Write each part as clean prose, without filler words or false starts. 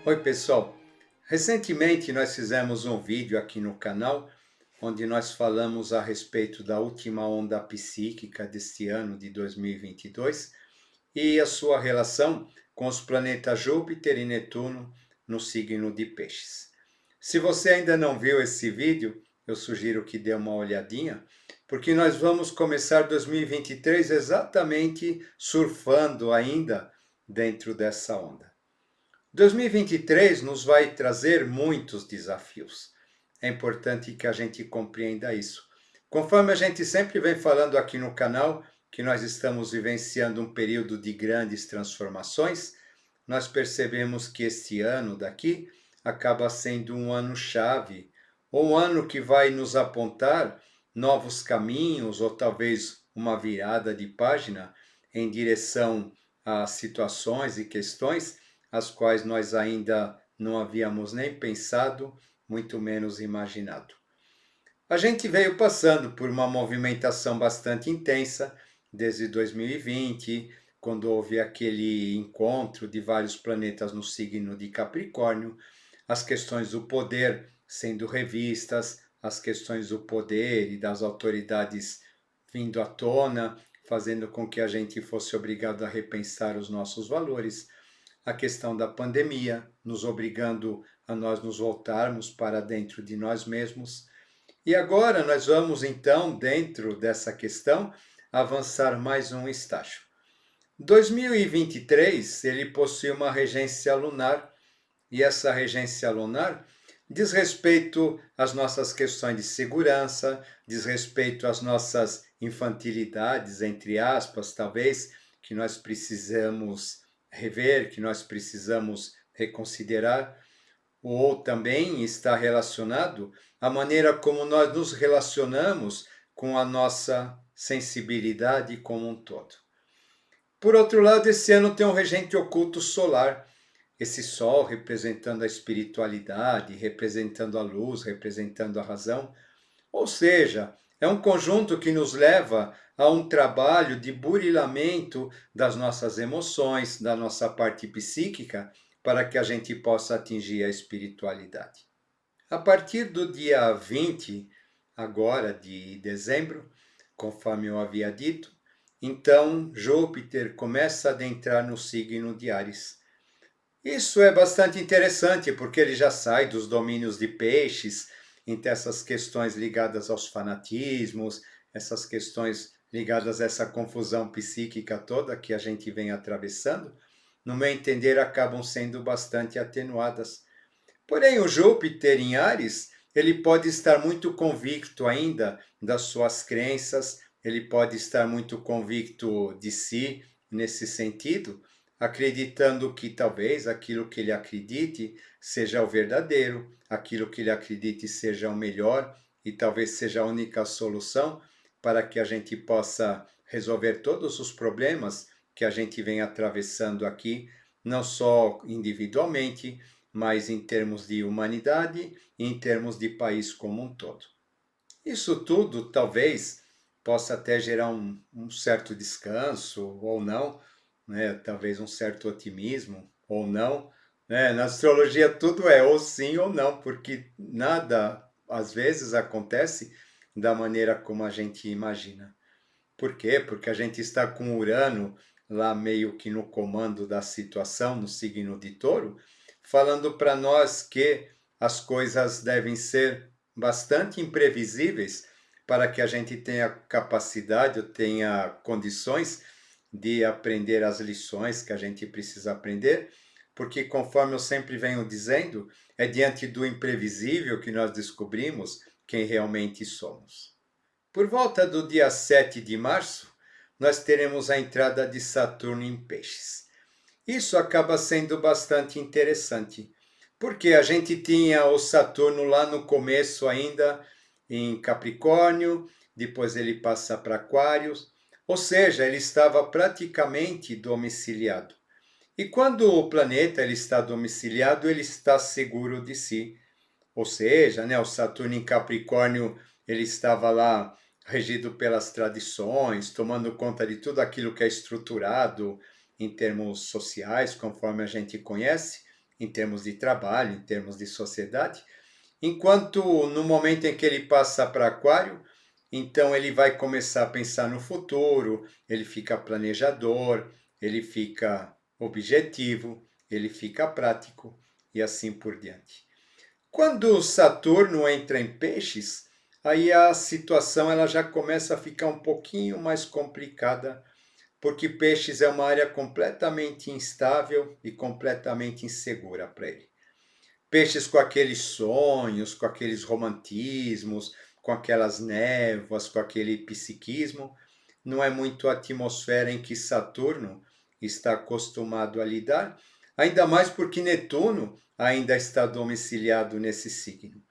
Oi, pessoal. Recentemente nós fizemos um vídeo aqui no canal onde nós falamos a respeito da última onda psíquica deste ano de 2022 e a sua relação com os planetas Júpiter e Netuno no signo de Peixes. Se você ainda não viu esse vídeo, eu sugiro que dê uma olhadinha, porque nós vamos começar 2023 exatamente surfando ainda dentro dessa onda. 2023 nos vai trazer muitos desafios. É importante que a gente compreenda isso. Conforme a gente sempre vem falando aqui no canal, que nós estamos vivenciando um período de grandes transformações, nós percebemos que este ano daqui acaba sendo um ano-chave, ou um ano que vai nos apontar novos caminhos, ou talvez uma virada de página em direção a situações e questões as quais nós ainda não havíamos nem pensado, muito menos imaginado. A gente veio passando por uma movimentação bastante intensa desde 2020, quando houve aquele encontro de vários planetas no signo de Capricórnio, as questões do poder sendo revistas, as questões do poder e das autoridades vindo à tona, fazendo com que a gente fosse obrigado a repensar os nossos valores, a questão da pandemia, nos obrigando a nós nos voltarmos para dentro de nós mesmos. E agora nós vamos então, dentro dessa questão, avançar mais um estágio. 2023, ele possui uma regência lunar, e essa regência lunar diz respeito às nossas questões de segurança, diz respeito às nossas infantilidades, entre aspas, talvez, que nós precisamos rever, que nós precisamos reconsiderar, ou também está relacionado à maneira como nós nos relacionamos com a nossa sensibilidade como um todo. Por outro lado, esse ano tem um regente oculto solar, esse sol representando a espiritualidade, representando a luz, representando a razão, ou seja, é um conjunto que nos leva a um trabalho de burilamento das nossas emoções, da nossa parte psíquica, para que a gente possa atingir a espiritualidade. A partir do dia 20, agora de dezembro, conforme eu havia dito, então Júpiter começa a adentrar no signo de Áries. Isso é bastante interessante, porque ele já sai dos domínios de peixes, entre essas questões ligadas aos fanatismos, essas questões ligadas a essa confusão psíquica toda que a gente vem atravessando, no meu entender, acabam sendo bastante atenuadas. Porém, o Júpiter em Áries, ele pode estar muito convicto ainda das suas crenças, ele pode estar muito convicto de si nesse sentido, acreditando que talvez aquilo que ele acredite seja o verdadeiro, aquilo que ele acredite seja o melhor e talvez seja a única solução para que a gente possa resolver todos os problemas que a gente vem atravessando aqui, não só individualmente, mas em termos de humanidade e em termos de país como um todo. Isso tudo talvez possa até gerar um certo descanso ou não, né? Talvez um certo otimismo ou não. Né? Na astrologia tudo é ou sim ou não, porque nada às vezes acontece da maneira como a gente imagina. Por quê? Porque a gente está com Urano lá meio que no comando da situação, no signo de Touro, falando para nós que as coisas devem ser bastante imprevisíveis para que a gente tenha capacidade, tenha condições de aprender as lições que a gente precisa aprender, porque conforme eu sempre venho dizendo, é diante do imprevisível que nós descobrimos quem realmente somos. Por volta do dia 7 de março, nós teremos a entrada de Saturno em Peixes. Isso acaba sendo bastante interessante, porque a gente tinha o Saturno lá no começo ainda em Capricórnio, depois ele passa para Aquários, ou seja, ele estava praticamente domiciliado. E quando o planeta ele está domiciliado, ele está seguro de si. Ou seja, né, o Saturno em Capricórnio ele estava lá regido pelas tradições, tomando conta de tudo aquilo que é estruturado em termos sociais, conforme a gente conhece, em termos de trabalho, em termos de sociedade, enquanto no momento em que ele passa para Aquário, então ele vai começar a pensar no futuro, ele fica planejador, ele fica objetivo, ele fica prático e assim por diante. Quando Saturno entra em Peixes, aí a situação ela já começa a ficar um pouquinho mais complicada, porque Peixes é uma área completamente instável e completamente insegura para ele. Peixes com aqueles sonhos, com aqueles romantismos, com aquelas névoas, com aquele psiquismo, não é muito a atmosfera em que Saturno está acostumado a lidar, ainda mais porque Netuno ainda está domiciliado nesse signo.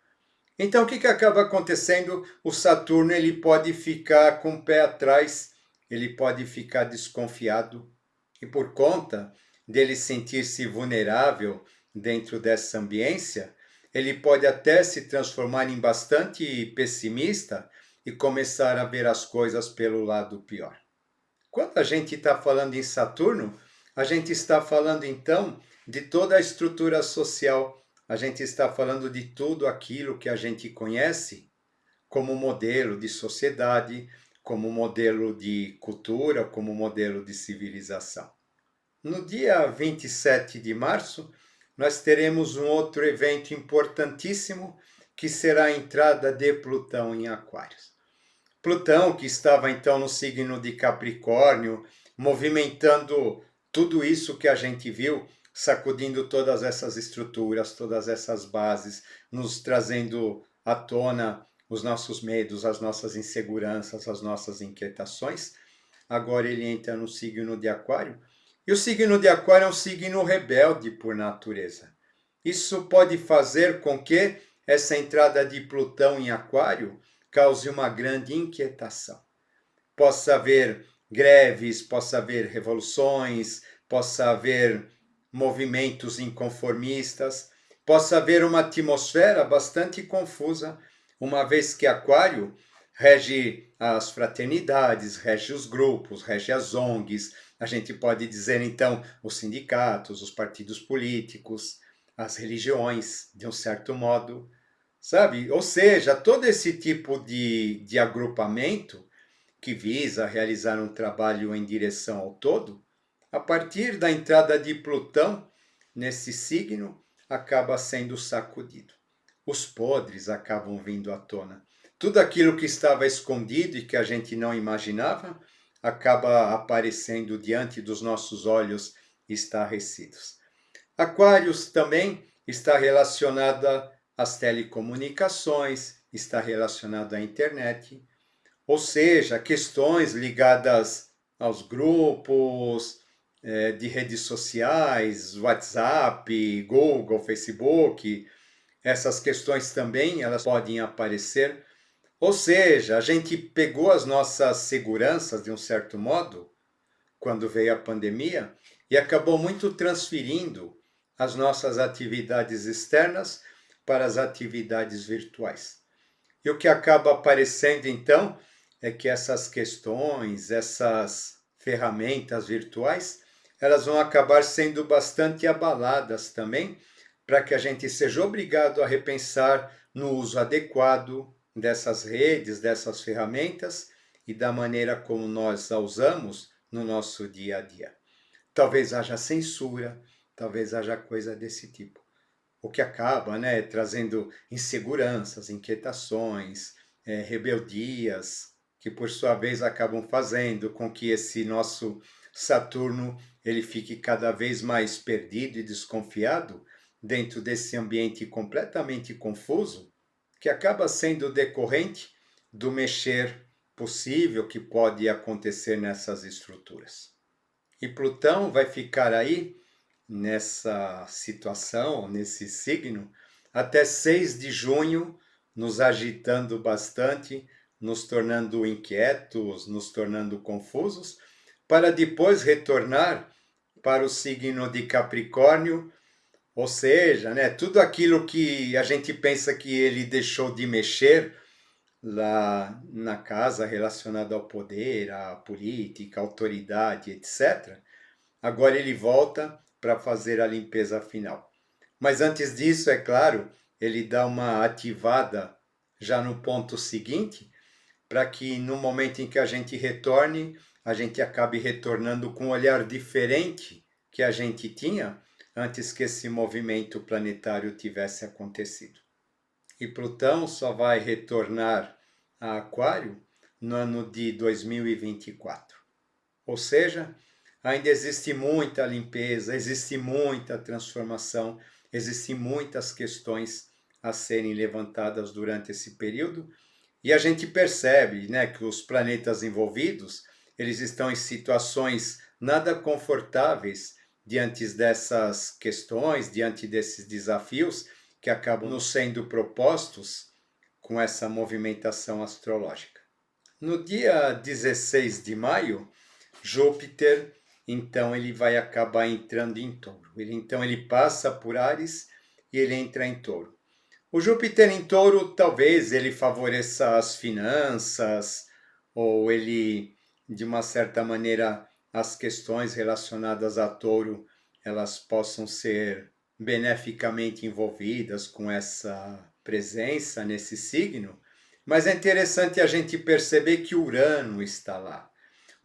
Então, o que acaba acontecendo? O Saturno ele pode ficar com o pé atrás, ele pode ficar desconfiado, e por conta dele sentir-se vulnerável dentro dessa ambiência, ele pode até se transformar em bastante pessimista e começar a ver as coisas pelo lado pior. Quando a gente está falando em Saturno, a gente está falando então de toda a estrutura social, a gente está falando de tudo aquilo que a gente conhece como modelo de sociedade, como modelo de cultura, como modelo de civilização. No dia 27 de março, nós teremos um outro evento importantíssimo, que será a entrada de Plutão em Aquários. Plutão, que estava então no signo de Capricórnio, movimentando tudo isso que a gente viu, sacudindo todas essas estruturas, todas essas bases, nos trazendo à tona os nossos medos, as nossas inseguranças, as nossas inquietações. Agora ele entra no signo de Aquário, e o signo de Aquário é um signo rebelde por natureza. Isso pode fazer com que essa entrada de Plutão em Aquário cause uma grande inquietação. Possa haver greves, possa haver revoluções, possa haver movimentos inconformistas, possa haver uma atmosfera bastante confusa, uma vez que Aquário rege as fraternidades, rege os grupos, rege as ONGs, a gente pode dizer então os sindicatos, os partidos políticos, as religiões, de um certo modo, sabe? Ou seja, todo esse tipo de agrupamento que visa realizar um trabalho em direção ao todo, a partir da entrada de Plutão nesse signo, acaba sendo sacudido. Os podres acabam vindo à tona. Tudo aquilo que estava escondido e que a gente não imaginava acaba aparecendo diante dos nossos olhos estarrecidos. Aquários também está relacionada às telecomunicações, está relacionado à internet, ou seja, questões ligadas aos grupos de redes sociais, WhatsApp, Google, Facebook, essas questões também elas podem aparecer. Ou seja, a gente pegou as nossas seguranças de um certo modo quando veio a pandemia e acabou muito transferindo as nossas atividades externas para as atividades virtuais. E o que acaba aparecendo então é que essas questões, essas ferramentas virtuais, elas vão acabar sendo bastante abaladas também, para que a gente seja obrigado a repensar no uso adequado dessas redes, dessas ferramentas e da maneira como nós a usamos no nosso dia a dia. Talvez haja censura, talvez haja coisa desse tipo. O que acaba, trazendo inseguranças, inquietações, rebeldias, que por sua vez acabam fazendo com que esse nosso Saturno ele fique cada vez mais perdido e desconfiado dentro desse ambiente completamente confuso, que acaba sendo decorrente do mexer possível que pode acontecer nessas estruturas. E Plutão vai ficar aí nessa situação, nesse signo, até 6 de junho, nos agitando bastante, nos tornando inquietos, nos tornando confusos, para depois retornar para o signo de Capricórnio, ou seja, tudo aquilo que a gente pensa que ele deixou de mexer lá na casa relacionado ao poder, à política, à autoridade, etc., agora ele volta para fazer a limpeza final. Mas antes disso, é claro, ele dá uma ativada já no ponto seguinte, para que no momento em que a gente retorne, a gente acabe retornando com um olhar diferente que a gente tinha antes que esse movimento planetário tivesse acontecido. E Plutão só vai retornar a Aquário no ano de 2024. Ou seja, ainda existe muita limpeza, existe muita transformação, existem muitas questões a serem levantadas durante esse período. E a gente percebe, né, que os planetas envolvidos, eles estão em situações nada confortáveis diante dessas questões, diante desses desafios que acabam nos sendo propostos com essa movimentação astrológica. No dia 16 de maio, Júpiter, então, ele vai acabar entrando em Touro. Ele passa por Áries e ele entra em Touro. O Júpiter em Touro, talvez ele favoreça as finanças, ou ele, de uma certa maneira, as questões relacionadas a Touro, elas possam ser beneficamente envolvidas com essa presença nesse signo. Mas é interessante a gente perceber que Urano está lá.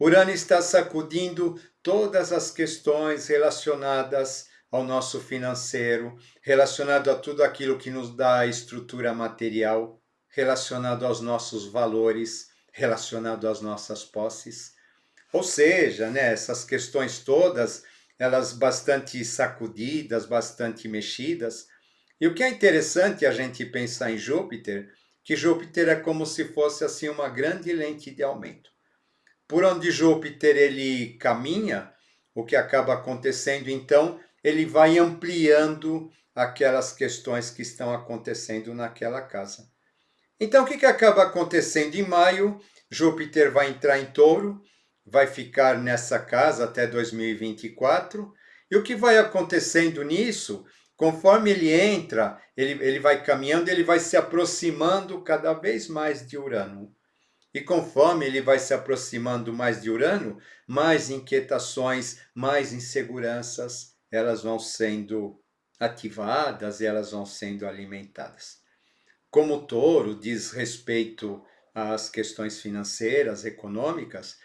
Urano está sacudindo todas as questões relacionadas ao nosso financeiro, relacionado a tudo aquilo que nos dá estrutura material, relacionado aos nossos valores, relacionado às nossas posses. Ou seja, né, essas questões todas, elas bastante sacudidas, bastante mexidas. E o que é interessante a gente pensar em Júpiter, que Júpiter é como se fosse assim uma grande lente de aumento. Por onde Júpiter ele caminha, o que acaba acontecendo então, ele vai ampliando aquelas questões que estão acontecendo naquela casa. Então, o que acaba acontecendo em maio? Júpiter vai entrar em Touro, vai ficar nessa casa até 2024, e o que vai acontecendo nisso? Conforme ele entra, ele vai caminhando, ele vai se aproximando cada vez mais de Urano. E conforme ele vai se aproximando mais de Urano, mais inquietações, mais inseguranças, elas vão sendo ativadas e elas vão sendo alimentadas. Como Touro diz respeito às questões financeiras, econômicas,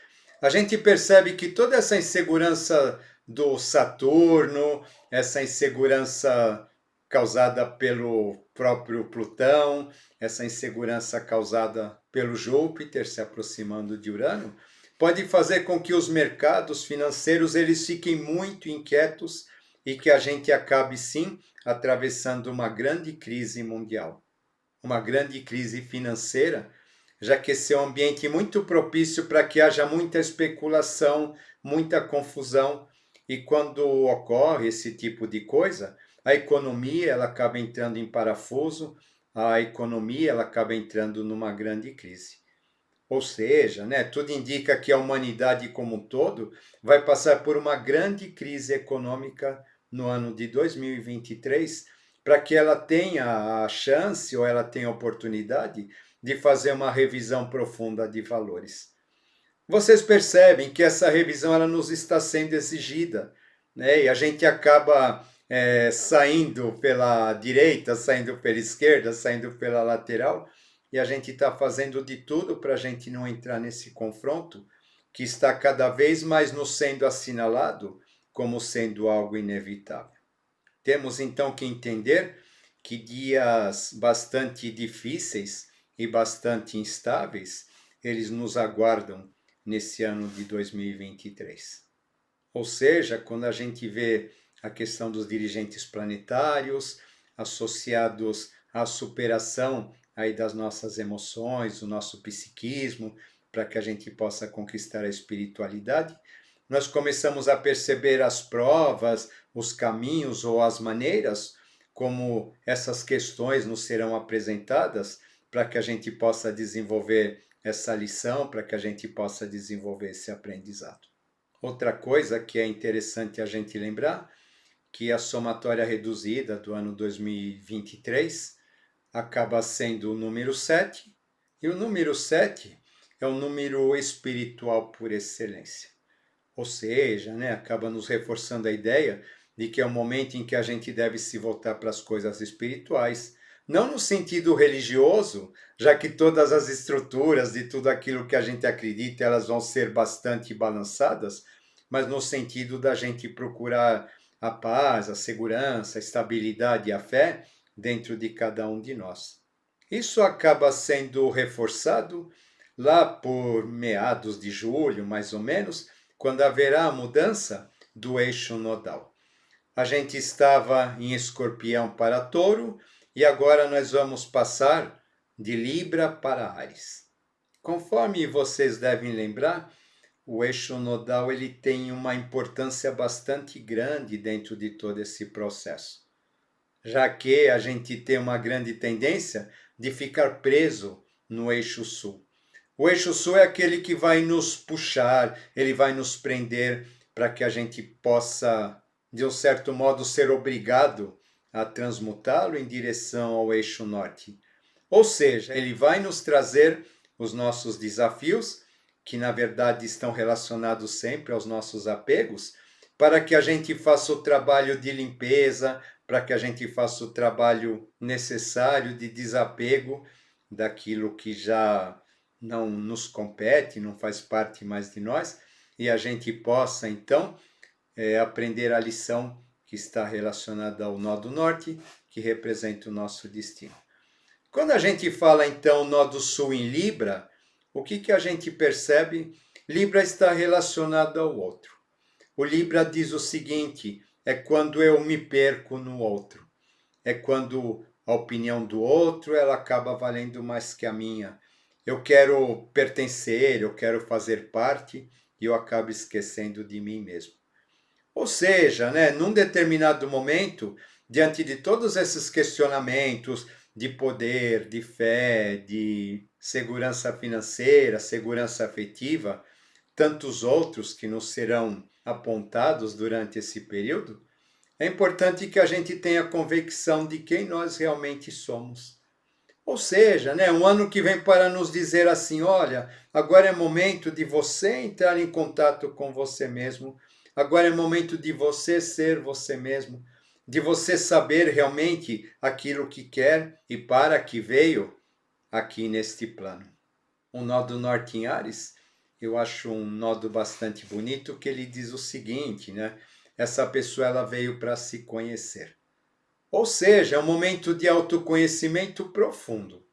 a gente percebe que toda essa insegurança do Saturno, essa insegurança causada pelo próprio Plutão, essa insegurança causada pelo Júpiter se aproximando de Urano, pode fazer com que os mercados financeiros eles fiquem muito inquietos e que a gente acabe sim atravessando uma grande crise mundial, uma grande crise financeira, já que esse é um ambiente muito propício para que haja muita especulação, muita confusão, e quando ocorre esse tipo de coisa, a economia ela acaba entrando em parafuso, a economia ela acaba entrando numa grande crise. Ou seja, né, tudo indica que a humanidade como um todo vai passar por uma grande crise econômica no ano de 2023, para que ela tenha a chance ou ela tenha a oportunidade de fazer uma revisão profunda de valores. Vocês percebem que essa revisão ela nos está sendo exigida, né? E a gente acaba saindo pela direita, saindo pela esquerda, saindo pela lateral, e a gente está fazendo de tudo para a gente não entrar nesse confronto que está cada vez mais nos sendo assinalado como sendo algo inevitável. Temos então que entender que dias bastante difíceis e bastante instáveis, eles nos aguardam nesse ano de 2023. Ou seja, quando a gente vê a questão dos dirigentes planetários associados à superação aí das nossas emoções, do nosso psiquismo, para que a gente possa conquistar a espiritualidade, nós começamos a perceber as provas, os caminhos ou as maneiras como essas questões nos serão apresentadas para que a gente possa desenvolver essa lição, para que a gente possa desenvolver esse aprendizado. Outra coisa que é interessante a gente lembrar, que a somatória reduzida do ano 2023 acaba sendo o número 7, e o número 7 é um número espiritual por excelência. Ou seja, né, acaba nos reforçando a ideia de que é o momento em que a gente deve se voltar para as coisas espirituais, não no sentido religioso, já que todas as estruturas de tudo aquilo que a gente acredita, elas vão ser bastante balançadas, mas no sentido da gente procurar a paz, a segurança, a estabilidade e a fé dentro de cada um de nós. Isso acaba sendo reforçado lá por meados de julho, mais ou menos, quando haverá a mudança do eixo nodal. A gente estava em Escorpião para Touro e agora nós vamos passar de Libra para Áries. Conforme vocês devem lembrar, o eixo nodal ele tem uma importância bastante grande dentro de todo esse processo, já que a gente tem uma grande tendência de ficar preso no eixo sul. O eixo sul é aquele que vai nos puxar, ele vai nos prender para que a gente possa, de um certo modo, ser obrigado a transmutá-lo em direção ao eixo norte. Ou seja, ele vai nos trazer os nossos desafios, que na verdade estão relacionados sempre aos nossos apegos, para que a gente faça o trabalho de limpeza, para que a gente faça o trabalho necessário de desapego daquilo que já não nos compete, não faz parte mais de nós, e a gente possa então aprender a lição que está relacionada ao nó do norte, que representa o nosso destino. Quando a gente fala então nó do sul em Libra, o que a gente percebe? Libra está relacionado ao outro. O Libra diz o seguinte: é quando eu me perco no outro, é quando a opinião do outro ela acaba valendo mais que a minha. Eu quero pertencer, eu quero fazer parte e eu acabo esquecendo de mim mesmo. Ou seja, né, num determinado momento, diante de todos esses questionamentos de poder, de fé, de segurança financeira, segurança afetiva, tantos outros que nos serão apontados durante esse período, é importante que a gente tenha convicção de quem nós realmente somos. Ou seja, né, um ano que vem para nos dizer assim, olha, agora é momento de você entrar em contato com você mesmo, agora é momento de você ser você mesmo, de você saber realmente aquilo que quer e para que veio aqui neste plano. O nó do norte em Áries, eu acho um nodo bastante bonito, que ele diz o seguinte, né? Essa pessoa ela veio para se conhecer. Ou seja, é um momento de autoconhecimento profundo.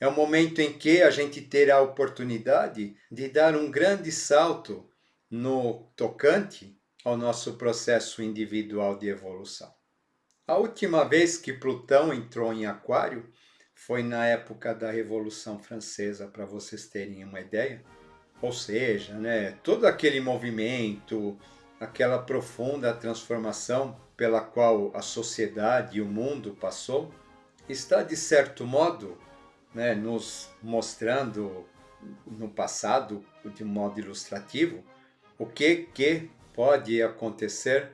É um momento em que a gente terá a oportunidade de dar um grande salto no tocante ao nosso processo individual de evolução. A última vez que Plutão entrou em Aquário foi na época da Revolução Francesa, para vocês terem uma ideia. Ou seja, né, todo aquele movimento, aquela profunda transformação pela qual a sociedade e o mundo passou, está de certo modo, né, nos mostrando no passado, de um modo ilustrativo, o que pode acontecer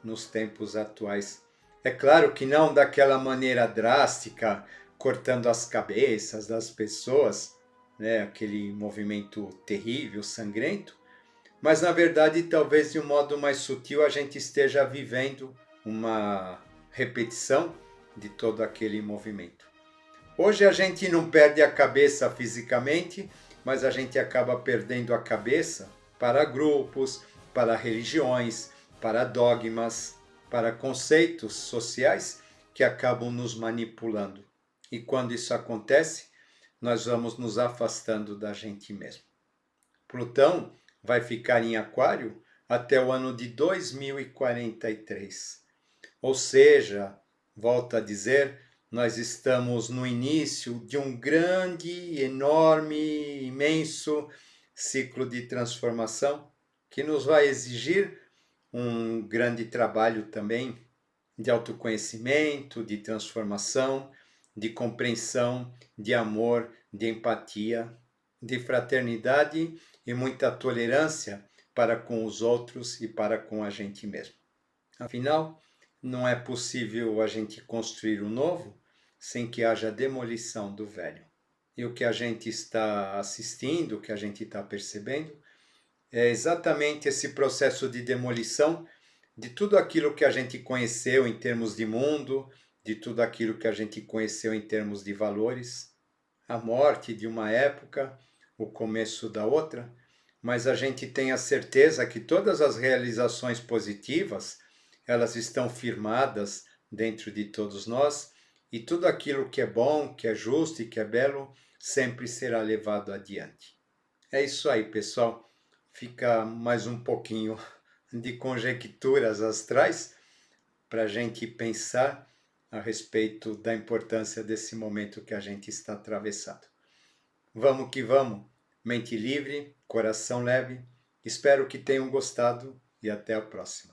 nos tempos atuais. É claro que não daquela maneira drástica, cortando as cabeças das pessoas, né, aquele movimento terrível, sangrento, mas na verdade talvez de um modo mais sutil a gente esteja vivendo uma repetição de todo aquele movimento. Hoje a gente não perde a cabeça fisicamente, mas a gente acaba perdendo a cabeça para grupos, para religiões, para dogmas, para conceitos sociais que acabam nos manipulando. E quando isso acontece, nós vamos nos afastando da gente mesmo. Plutão vai ficar em Aquário até o ano de 2043. Ou seja, volto a dizer, nós estamos no início de um grande, enorme, imenso ciclo de transformação que nos vai exigir um grande trabalho também de autoconhecimento, de transformação, de compreensão, de amor, de empatia, de fraternidade e muita tolerância para com os outros e para com a gente mesmo. Afinal, não é possível a gente construir o novo sem que haja demolição do velho. E o que a gente está assistindo, o que a gente está percebendo, é exatamente esse processo de demolição de tudo aquilo que a gente conheceu em termos de mundo, de tudo aquilo que a gente conheceu em termos de valores, a morte de uma época, o começo da outra, mas a gente tem a certeza que todas as realizações positivas, elas estão firmadas dentro de todos nós, e tudo aquilo que é bom, que é justo e que é belo, sempre será levado adiante. É isso aí, pessoal. Fica mais um pouquinho de conjecturas astrais para a gente pensar a respeito da importância desse momento que a gente está atravessando. Vamos que vamos, mente livre, coração leve. Espero que tenham gostado e até a próxima.